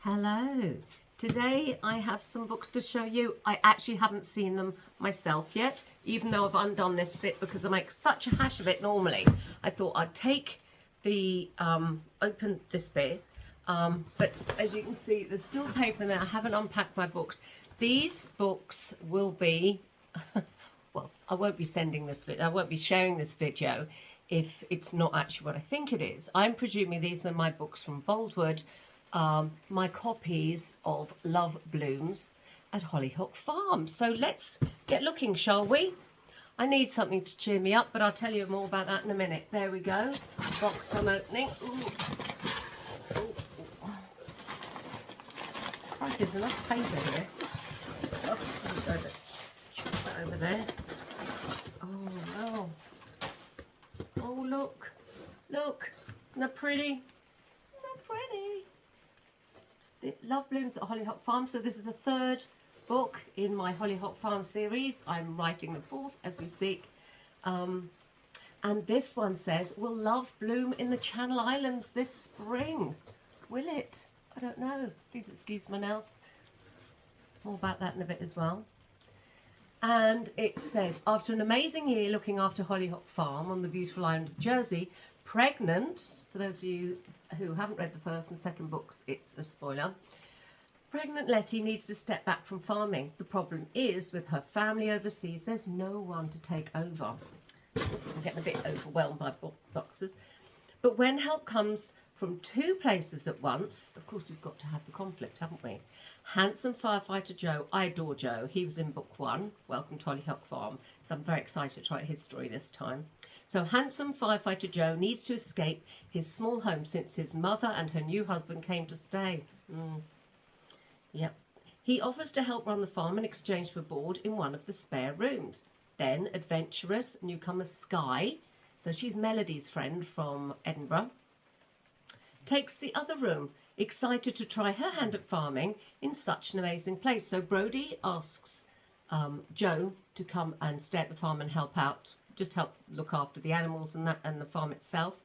Hello. Today I have some books to show you. I actually haven't seen them myself yet, even though I've undone this bit because I make such a hash of it normally. I thought I'd take the, open this bit, but as you can see, there's still paper in there. I haven't unpacked my books. These books will be, well, I won't be sending this video, I won't be sharing this video if it's not actually what I think it is. I'm presuming these are my books from Boldwood, my copies of Love Blooms at Hollyhock Farm. So let's get looking, shall we? I need something to cheer me up, but I'll tell you more about that in a minute. There we go. Box I'm opening. Ooh. Ooh. Right, there's enough paper here. Oh, chuck that over there. Oh, no. Oh, look. Look. Isn't that pretty? Isn't that pretty? The Love Blooms at Hollyhock Farm. So this is the third book in my Hollyhock Farm series. I'm writing the fourth as we speak. And this one says, will love bloom in the Channel Islands this spring? Will it? I don't know. Please excuse my nails. More about that in a bit as well. And it says, after an amazing year looking after Hollyhock Farm on the beautiful island of Jersey, pregnant, for those of you who haven't read the first and second books, it's a spoiler. Pregnant Letty needs to step back from farming. The problem is, with her family overseas, there's no one to take over. I'm getting a bit overwhelmed by boxes. But when help comes from two places at once, of course we've got to have the conflict, haven't we? Handsome firefighter Joe, I adore Joe. He was in book one, Welcome to Hollyhock Farm. So I'm very excited to write his story this time. So handsome firefighter Joe needs to escape his small home since his mother and her new husband came to stay. Yep. He offers to help run the farm in exchange for board in one of the spare rooms. Then adventurous newcomer Skye, so she's Melody's friend from Edinburgh, takes the other room, excited to try her hand at farming in such an amazing place. So Brodie asks Joe to come and stay at the farm and help out, just help look after the animals and the farm itself.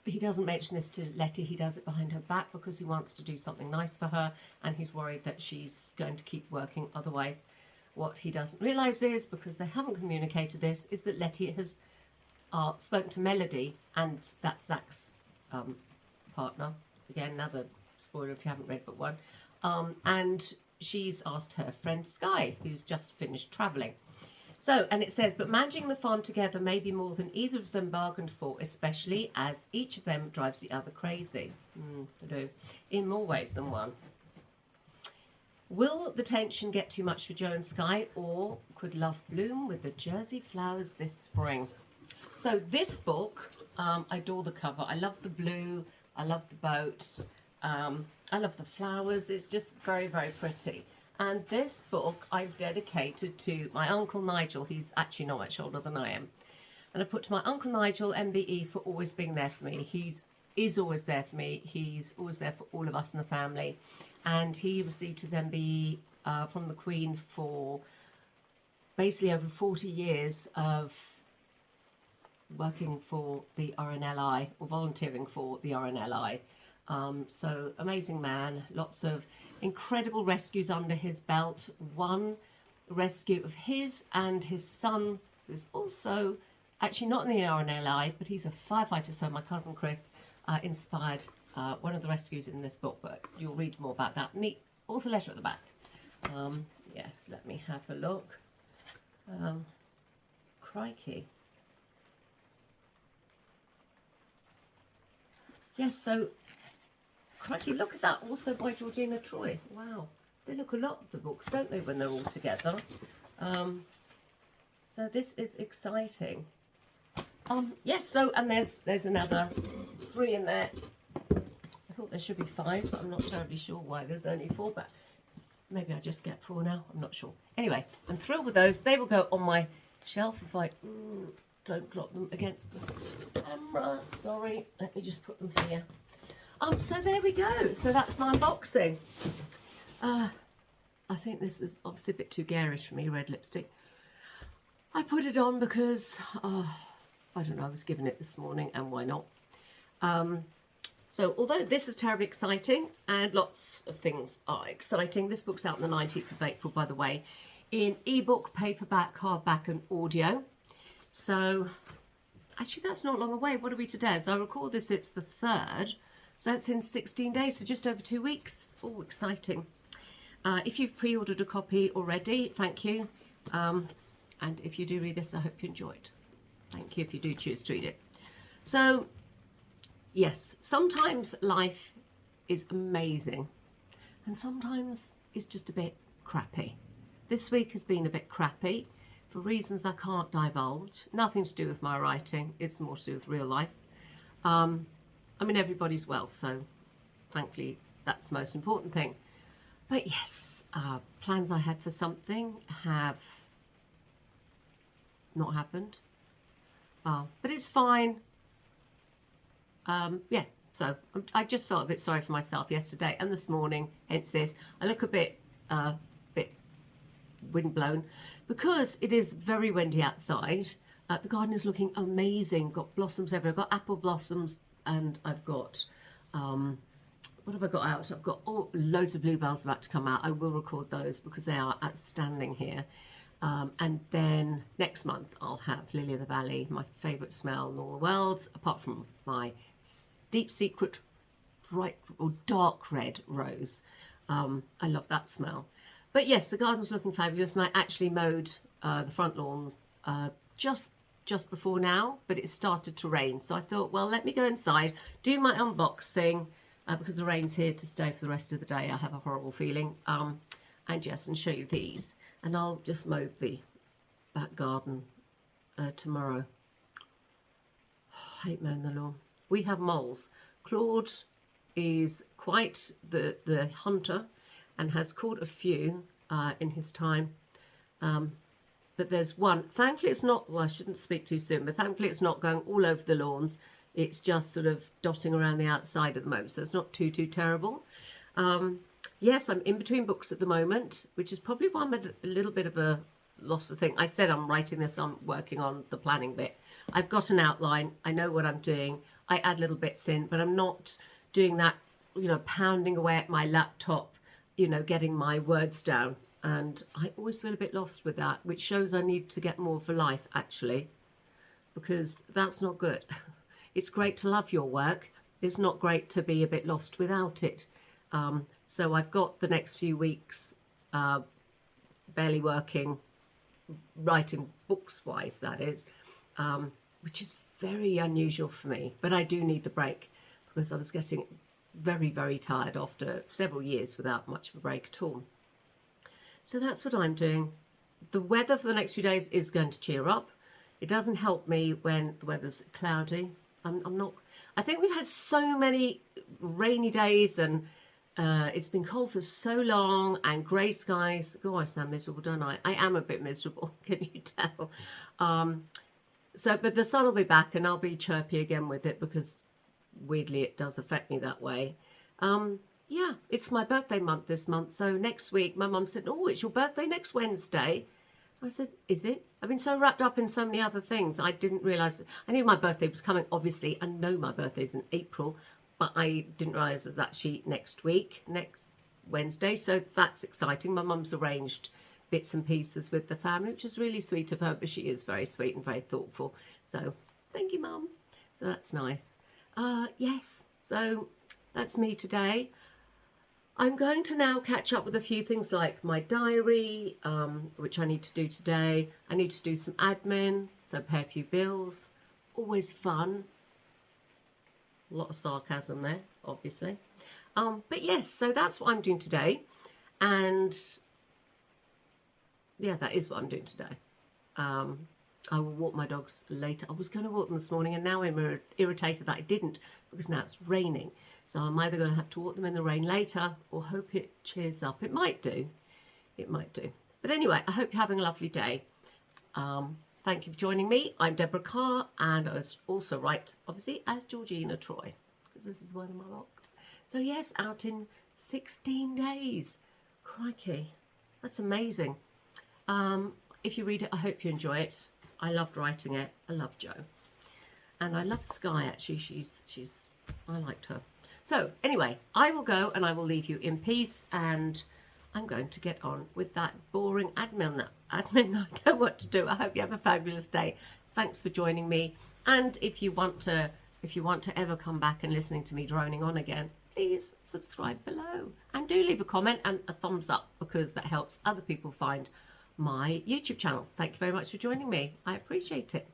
He doesn't mention this to Letty. He does it behind her back because he wants to do something nice for her and he's worried that she's going to keep working otherwise. What he doesn't realise is, because they haven't communicated this, is that Letty has spoken to Melody, and that's Zach's partner. Again, another spoiler if you haven't read book one. And she's asked her friend Skye, who's just finished travelling. So, and it says, but managing the farm together may be more than either of them bargained for, especially as each of them drives the other crazy. In more ways than one. Will the tension get too much for Joe and Skye, or could love bloom with the Jersey flowers this spring? So this book, I adore the cover. I love the blue. I love the boat. I love the flowers. It's just very, very pretty. And this book I've dedicated to my Uncle Nigel. He's actually not much older than I am. And I put to my Uncle Nigel, MBE, for always being there for me. He is always there for me. He's always there for all of us in the family. And he received his MBE from the Queen for basically over 40 years of working for the RNLI, or volunteering for the RNLI. So amazing man, lots of incredible rescues under his belt. One rescue of his and his son, who's also actually not in the RNLI, but he's a firefighter. So my cousin Chris inspired one of the rescues in this book, but you'll read more about that. Neat author letter at the back. Yes, let me have a look. Crikey. Yes, so crikey, look at that, also by Georgina Troy. Wow, they look a lot, the books, don't they, when they're all together? So this is exciting. Yes, so, and there's another 3 in there. I thought there should be 5, but I'm not terribly sure why there's only 4, but maybe I just get 4 now, I'm not sure. Anyway, I'm thrilled with those. They will go on my shelf if I don't drop them against the camera. Sorry, let me just put them here. So there we go. So that's my unboxing. I think this is obviously a bit too garish for me, red lipstick. I put it on because, I don't know, I was given it this morning, and why not? So although this is terribly exciting, and lots of things are exciting, this book's out on the 19th of April, by the way, in ebook, paperback, hardback and audio. So actually that's not long away. What are we today? As I record this, it's the 3rd. So it's in 16 days, so just over 2 weeks. Oh, exciting. If you've pre-ordered a copy already, thank you. And if you do read this, I hope you enjoy it. Thank you if you do choose to read it. So, yes, sometimes life is amazing and sometimes it's just a bit crappy. This week has been a bit crappy for reasons I can't divulge. Nothing to do with my writing, it's more to do with real life. I mean, everybody's well, so thankfully that's the most important thing. But yes, plans I had for something have not happened. But it's fine. Yeah, so I just felt a bit sorry for myself yesterday and this morning, hence this. I look a bit windblown because it is very windy outside. The garden is looking amazing. Got blossoms everywhere. I've got apple blossoms and I've got, what have I got out? I've got loads of bluebells about to come out. I will record those because they are outstanding here. And then next month I'll have Lily of the Valley, my favourite smell in all the world, apart from my deep secret bright or dark red rose. I love that smell. But yes, the garden's looking fabulous, and I actually mowed the front lawn just before now, but it started to rain. So I thought, well, let me go inside, do my unboxing, because the rain's here to stay for the rest of the day. I have a horrible feeling. And yes, and show you these. And I'll just mow the back garden tomorrow. Oh, I hate mowing the lawn. We have moles. Claude is quite the hunter and has caught a few in his time. But there's one. Thankfully it's not, well, I shouldn't speak too soon, but thankfully it's not going all over the lawns. It's just sort of dotting around the outside at the moment, so it's not too terrible. Yes, I'm in between books at the moment, which is probably why I'm at a little bit of a loss of thing. I said I'm writing this, I'm working on the planning bit. I've got an outline, I know what I'm doing. I add little bits in, but I'm not doing that, you know, pounding away at my laptop, you know, getting my words down. And I always feel a bit lost with that, which shows I need to get more for life, actually, because that's not good. It's great to love your work. It's not great to be a bit lost without it. So I've got the next few weeks barely working, writing books-wise, that is, which is very unusual for me. But I do need the break because I was getting very tired after several years without much of a break at all. So that's what I'm doing. The weather for the next few days is going to cheer up. It doesn't help me when the weather's cloudy. I'm not, I think we've had so many rainy days and it's been cold for so long and grey skies. Oh, I sound miserable, don't I? I am a bit miserable, can you tell? But the sun will be back and I'll be chirpy again with it because weirdly it does affect me that way. Yeah, it's my birthday month this month. So next week, my mum said, oh, it's your birthday next Wednesday. I said, is it? I've been so wrapped up in so many other things. I didn't realise. I knew my birthday was coming, obviously. I know my birthday's in April, but I didn't realise it was actually next week, next Wednesday. So that's exciting. My mum's arranged bits and pieces with the family, which is really sweet of her, but she is very sweet and very thoughtful. So thank you, Mum. So that's nice. Yes, so that's me today. I'm going to now catch up with a few things like my diary, which I need to do today. I need to do some admin, so pay a few bills. Always fun. A lot of sarcasm there, obviously. But yes, so that's what I'm doing today. And yeah, that is what I'm doing today. I will walk my dogs later. I was going to walk them this morning and now I'm irritated that I didn't because now it's raining. So I'm either going to have to walk them in the rain later or hope it cheers up. It might do. It might do. But anyway, I hope you're having a lovely day. Thank you for joining me. I'm Deborah Carr and I was also write, obviously, as Georgina Troy because this is one of my books. So yes, out in 16 days. Crikey. That's amazing. If you read it, I hope you enjoy it. I loved writing it. I love Jo. And I love Sky, actually. I liked her. So anyway, I will go and I will leave you in peace, and I'm going to get on with that boring admin. I don't know what to do. I hope you have a fabulous day. Thanks for joining me. And if you want to ever come back and listening to me droning on again, please subscribe below and do leave a comment and a thumbs up, because that helps other people find my YouTube channel. Thank you very much for joining me. I appreciate it.